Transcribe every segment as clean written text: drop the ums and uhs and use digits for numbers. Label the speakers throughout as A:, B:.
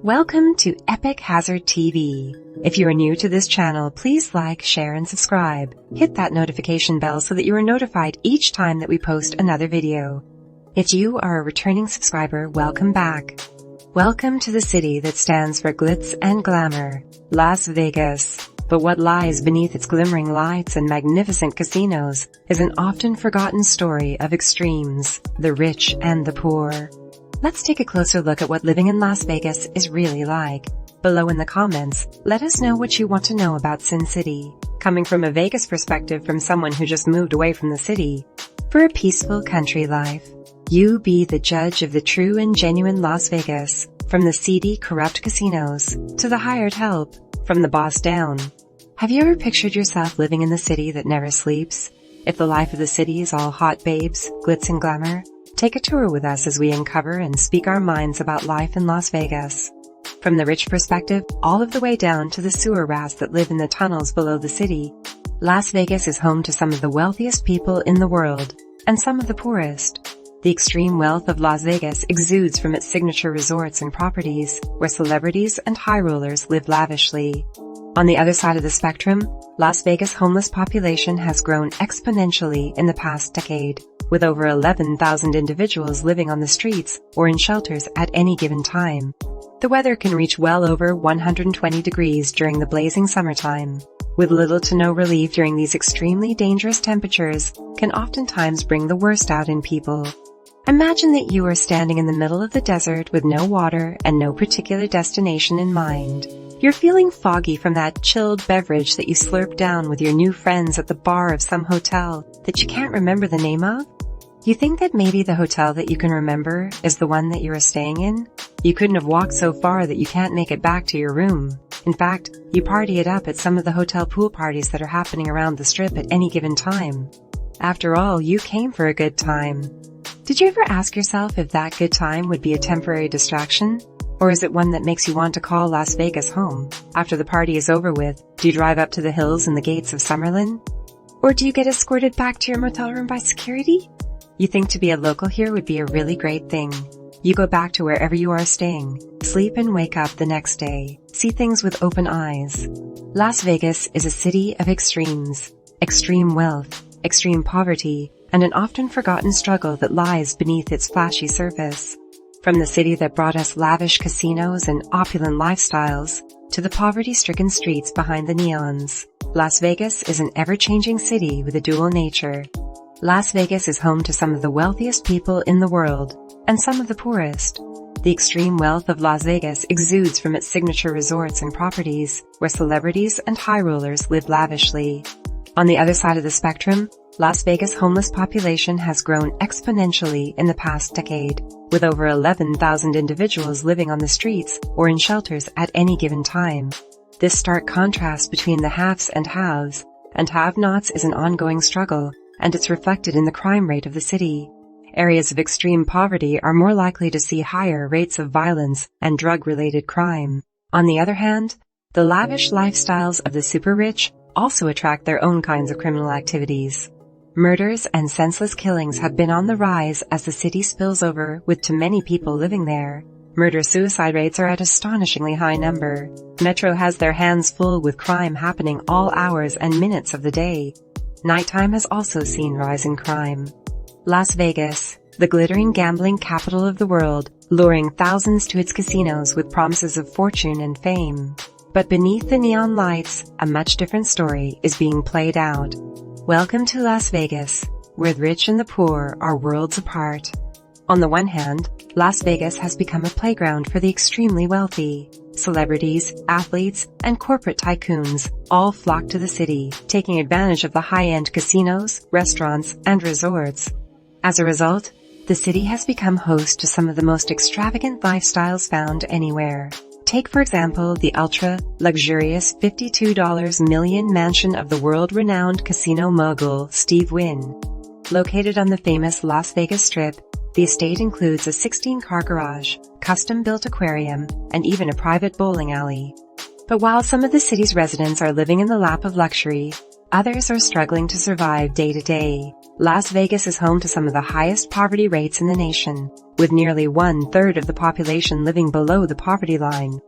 A: Welcome to Epic Hazard TV. If you are new to this channel, please like, share, and subscribe. Hit that notification bell so that you are notified each time that we post another video. If you are a returning subscriber, welcome back. Welcome to the city that stands for glitz and glamour, Las Vegas. But what lies beneath its glimmering lights and magnificent casinos is an often forgotten story of extremes, the rich and the poor. Let's take a closer look at what living in Las Vegas is really like. Below in the comments, let us know what you want to know about Sin City. Coming from a Vegas perspective from someone who just moved away from the city. For a peaceful country life, you be the judge of the true and genuine Las Vegas. From the seedy, corrupt casinos, to the hired help, from the boss down. Have you ever pictured yourself living in the city that never sleeps? If the life of the city is all hot babes, glitz and glamour, take a tour with us as we uncover and speak our minds about life in Las Vegas. From the rich perspective, all of the way down to the sewer rats that live in the tunnels below the city, Las Vegas is home to some of the wealthiest people in the world, and some of the poorest. The extreme wealth of Las Vegas exudes from its signature resorts and properties, where celebrities and high rollers live lavishly. On the other side of the spectrum, Las Vegas' homeless population has grown exponentially in the past decade, with over 11,000 individuals living on the streets or in shelters at any given time. The weather can reach well over 120 degrees during the blazing summertime, with little to no relief during these extremely dangerous temperatures can oftentimes bring the worst out in people. Imagine that you are standing in the middle of the desert with no water and no particular destination in mind. You're feeling foggy from that chilled beverage that you slurp down with your new friends at the bar of some hotel that you can't remember the name of. You think that maybe the hotel that you can remember is the one that you are staying in? You couldn't have walked so far that you can't make it back to your room. In fact, you party it up at some of the hotel pool parties that are happening around the strip at any given time. After all, you came for a good time. Did you ever ask yourself if that good time would be a temporary distraction? Or is it one that makes you want to call Las Vegas home? After the party is over with, do you drive up to the hills and the gates of Summerlin? Or do you get escorted back to your motel room by security? You think to be a local here would be a really great thing. You go back to wherever you are staying, sleep and wake up the next day, see things with open eyes. Las Vegas is a city of extremes, extreme wealth, extreme poverty, and an often forgotten struggle that lies beneath its flashy surface. From the city that brought us lavish casinos and opulent lifestyles, to the poverty-stricken streets behind the neons, Las Vegas is an ever-changing city with a dual nature. Las Vegas is home to some of the wealthiest people in the world, and some of the poorest. The extreme wealth of Las Vegas exudes from its signature resorts and properties, where celebrities and high rollers live lavishly. On the other side of the spectrum, Las Vegas' homeless population has grown exponentially in the past decade, with over 11,000 individuals living on the streets or in shelters at any given time. This stark contrast between the haves and have-nots is an ongoing struggle, and it's reflected in the crime rate of the city. Areas of extreme poverty are more likely to see higher rates of violence and drug-related crime. On the other hand, the lavish lifestyles of the super-rich also attract their own kinds of criminal activities. Murders and senseless killings have been on the rise as the city spills over with too many people living there. Murder-suicide rates are at an astonishingly high number. Metro has their hands full with crime happening all hours and minutes of the day. Nighttime has also seen rise in crime. Las Vegas, the glittering gambling capital of the world, luring thousands to its casinos with promises of fortune and fame. But beneath the neon lights, a much different story is being played out. Welcome to Las Vegas, where the rich and the poor are worlds apart. On the one hand, Las Vegas has become a playground for the extremely wealthy. Celebrities, athletes, and corporate tycoons all flock to the city, taking advantage of the high-end casinos, restaurants, and resorts. As a result, the city has become host to some of the most extravagant lifestyles found anywhere. Take, for example, the ultra-luxurious $52 million mansion of the world-renowned casino mogul Steve Wynn. Located on the famous Las Vegas Strip, the estate includes a 16-car garage, custom-built aquarium, and even a private bowling alley. But while some of the city's residents are living in the lap of luxury, Others are struggling to survive day to day. Las Vegas is home to some of the highest poverty rates in the nation, with nearly 1/3 of the population living below the poverty line.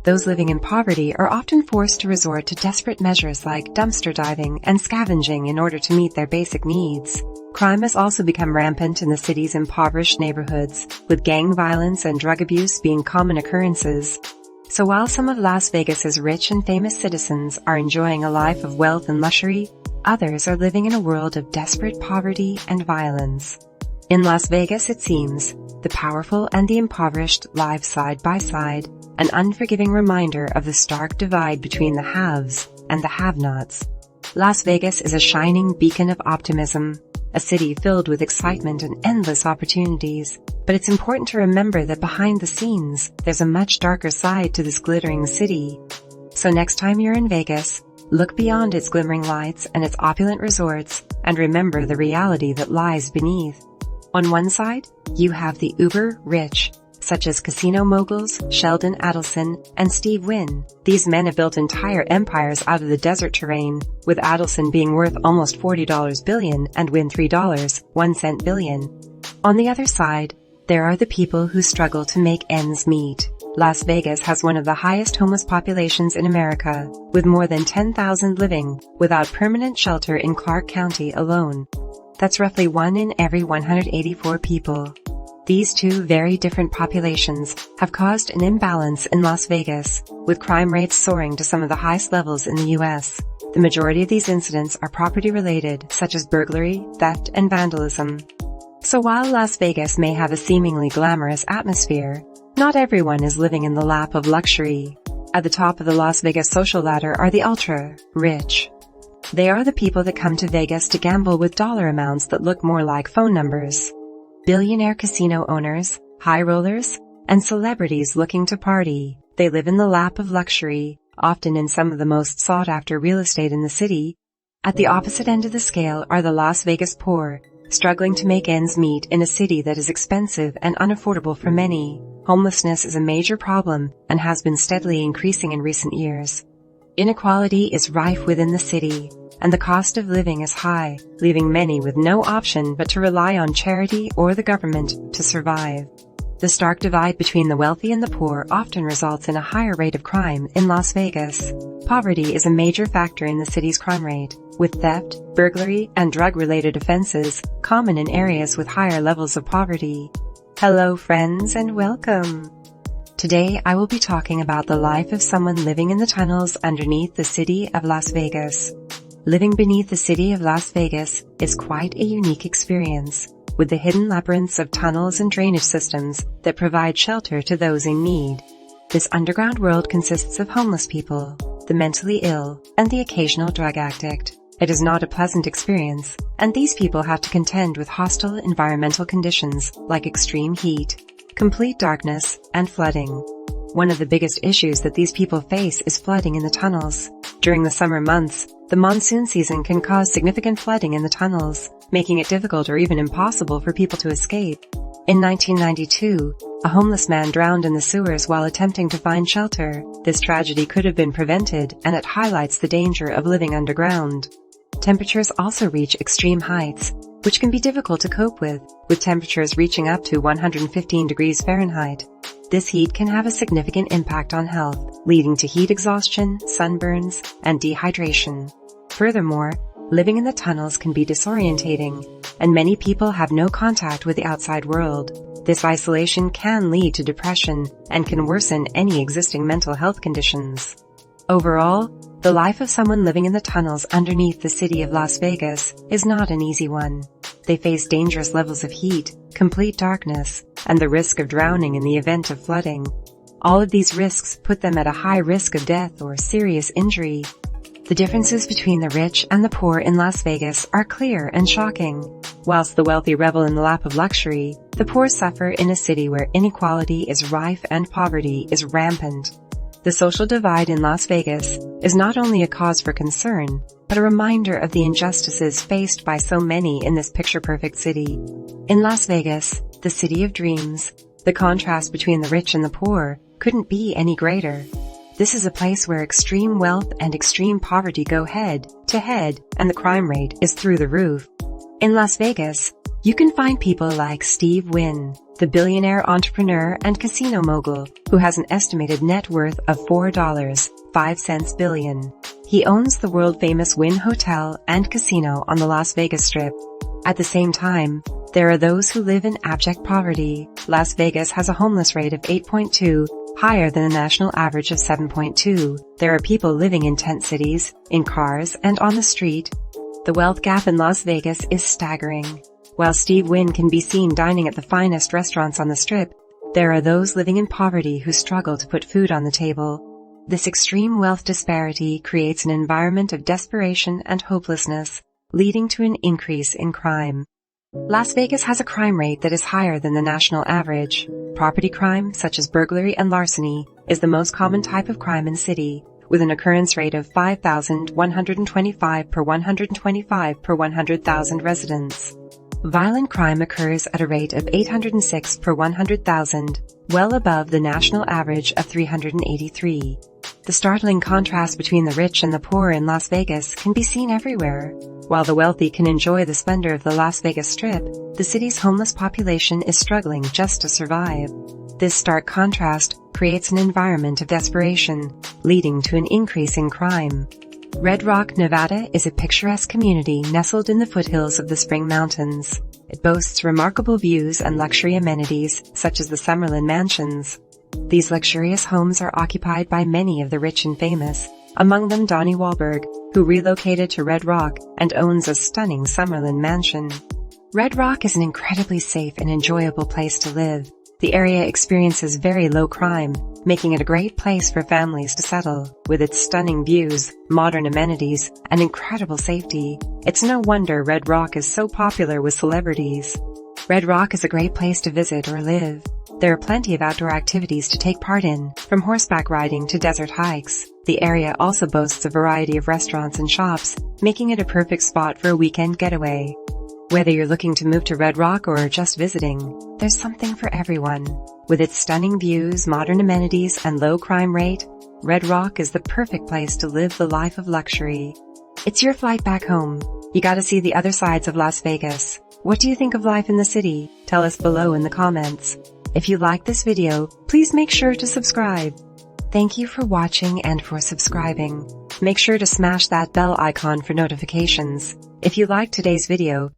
A: Those living in poverty are often forced to resort to desperate measures like dumpster diving and scavenging in order to meet their basic needs. Crime has also become rampant in the city's impoverished neighborhoods, with gang violence and drug abuse being common occurrences. So while some of Las Vegas's rich and famous citizens are enjoying a life of wealth and luxury, others are living in a world of desperate poverty and violence. In Las Vegas, it seems, the powerful and the impoverished live side by side, an unforgiving reminder of the stark divide between the haves and the have-nots. Las Vegas is a shining beacon of optimism, a city filled with excitement and endless opportunities. But it's important to remember that behind the scenes, there's a much darker side to this glittering city. So next time you're in Vegas, look beyond its glimmering lights and its opulent resorts, and remember the reality that lies beneath. On one side, you have the uber-rich, such as casino moguls Sheldon Adelson and Steve Wynn. These men have built entire empires out of the desert terrain, with Adelson being worth almost $40 billion and Wynn $3.01 billion. On the other side, there are the people who struggle to make ends meet. Las Vegas has one of the highest homeless populations in America, with more than 10,000 living without permanent shelter in Clark County alone. That's roughly 1 in every 184 people. These two very different populations have caused an imbalance in Las Vegas, with crime rates soaring to some of the highest levels in the U.S. The majority of these incidents are property-related, such as burglary, theft, and vandalism. So while Las Vegas may have a seemingly glamorous atmosphere, not everyone is living in the lap of luxury. At the top of the Las Vegas social ladder are the ultra-rich. They are the people that come to Vegas to gamble with dollar amounts that look more like phone numbers. Billionaire casino owners, high rollers, and celebrities looking to party. They live in the lap of luxury, often in some of the most sought-after real estate in the city. At the opposite end of the scale are the Las Vegas poor, struggling to make ends meet in a city that is expensive and unaffordable for many. Homelessness is a major problem and has been steadily increasing in recent years. Inequality is rife within the city, and the cost of living is high, leaving many with no option but to rely on charity or the government to survive. The stark divide between the wealthy and the poor often results in a higher rate of crime in Las Vegas. Poverty is a major factor in the city's crime rate, with theft, burglary, and drug-related offenses common in areas with higher levels of poverty. Hello friends and welcome! Today I will be talking about the life of someone living in the tunnels underneath the city of Las Vegas. Living beneath the city of Las Vegas is quite a unique experience, with the hidden labyrinths of tunnels and drainage systems that provide shelter to those in need. This underground world consists of homeless people, the mentally ill, and the occasional drug addict. It is not a pleasant experience, and these people have to contend with hostile environmental conditions like extreme heat, complete darkness, and flooding. One of the biggest issues that these people face is flooding in the tunnels. During the summer months, the monsoon season can cause significant flooding in the tunnels, making it difficult or even impossible for people to escape. In 1992, a homeless man drowned in the sewers while attempting to find shelter. This tragedy could have been prevented, and it highlights the danger of living underground. Temperatures also reach extreme heights, which can be difficult to cope with temperatures reaching up to 115 degrees Fahrenheit. This heat can have a significant impact on health, leading to heat exhaustion, sunburns, and dehydration. Furthermore, living in the tunnels can be disorientating, and many people have no contact with the outside world. This isolation can lead to depression and can worsen any existing mental health conditions. Overall, the life of someone living in the tunnels underneath the city of Las Vegas is not an easy one. They face dangerous levels of heat, complete darkness, and the risk of drowning in the event of flooding. All of these risks put them at a high risk of death or serious injury. The differences between the rich and the poor in Las Vegas are clear and shocking. Whilst the wealthy revel in the lap of luxury, the poor suffer in a city where inequality is rife and poverty is rampant. The social divide in Las Vegas is not only a cause for concern, but a reminder of the injustices faced by so many in this picture-perfect city. In Las Vegas, the city of dreams, the contrast between the rich and the poor couldn't be any greater. This is a place where extreme wealth and extreme poverty go head to head, and the crime rate is through the roof. In Las Vegas, you can find people like Steve Wynn, the billionaire entrepreneur and casino mogul, who has an estimated net worth of $4.05 billion. He owns the world-famous Wynn Hotel and Casino on the Las Vegas Strip. At the same time, there are those who live in abject poverty. Las Vegas has a homeless rate of 8.2, higher than the national average of 7.2. There are people living in tent cities, in cars, and on the street. The wealth gap in Las Vegas is staggering. While Steve Wynn can be seen dining at the finest restaurants on the Strip, there are those living in poverty who struggle to put food on the table. This extreme wealth disparity creates an environment of desperation and hopelessness, leading to an increase in crime. Las Vegas has a crime rate that is higher than the national average. Property crime, such as burglary and larceny, is the most common type of crime in the city, with an occurrence rate of 5,125 per 125 per 100,000 residents. Violent crime occurs at a rate of 806 per 100,000, well above the national average of 383. The startling contrast between the rich and the poor in Las Vegas can be seen everywhere. While the wealthy can enjoy the splendor of the Las Vegas Strip, the city's homeless population is struggling just to survive. This stark contrast creates an environment of desperation, leading to an increase in crime. Red Rock, Nevada is a picturesque community nestled in the foothills of the Spring Mountains. It boasts remarkable views and luxury amenities, such as the Summerlin Mansions. These luxurious homes are occupied by many of the rich and famous, among them Donnie Wahlberg, who relocated to Red Rock and owns a stunning Summerlin mansion. Red Rock is an incredibly safe and enjoyable place to live. The area experiences very low crime, making it a great place for families to settle. With its stunning views, modern amenities, and incredible safety, it's no wonder Red Rock is so popular with celebrities. Red Rock is a great place to visit or live. There are plenty of outdoor activities to take part in, from horseback riding to desert hikes. The area also boasts a variety of restaurants and shops, making it a perfect spot for a weekend getaway. Whether you're looking to move to Red Rock or just visiting, there's something for everyone. With its stunning views, modern amenities, and low crime rate, Red Rock is the perfect place to live the life of luxury. It's your flight back home. You gotta see the other sides of Las Vegas. What do you think of life in the city? Tell us below in the comments. If you like this video, please make sure to subscribe. Thank you for watching and for subscribing. Make sure to smash that bell icon for notifications. If you liked today's video,